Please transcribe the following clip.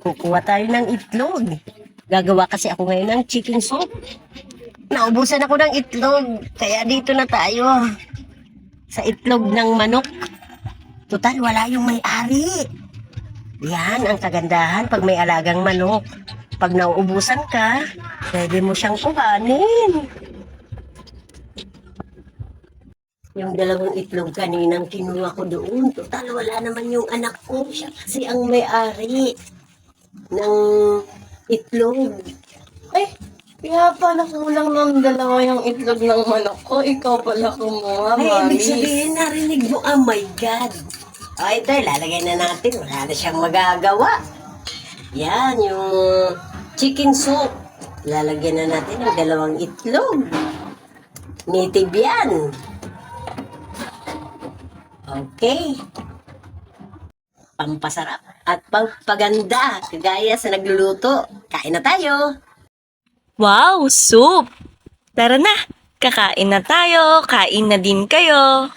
Kukuha tayo ng itlog. Gagawa kasi ako ngayon ng chicken soup. Naubusan ako ng itlog, kaya dito na tayo. Sa itlog ng manok. Tutal, wala yung may-ari. Yan ang kagandahan pag may alagang manok. Pag nauubusan ka, pwede mo siyang kuhanin. Yung dalawang itlog kaninang kinuha ko doon. Total, wala naman yung anak ko. Siya kasi ang may-ari ng itlog. Ay, kaya pala kulang ng dalawa yung itlog ng manok ko. Ikaw pala kumuha, Ay, mami. ibig sabihin, narinig mo, oh my God. O, ito, ilalagay na natin. Wala na siyang magagawa. Yan, yung chicken soup. Lalagyan na natin ng dalawang itlog. Native yan. Okay. Pampasarap at pampaganda. Kagaya sa nagluluto. Kain na tayo. Wow, soup! Tara na, kakain na tayo, kain na din kayo.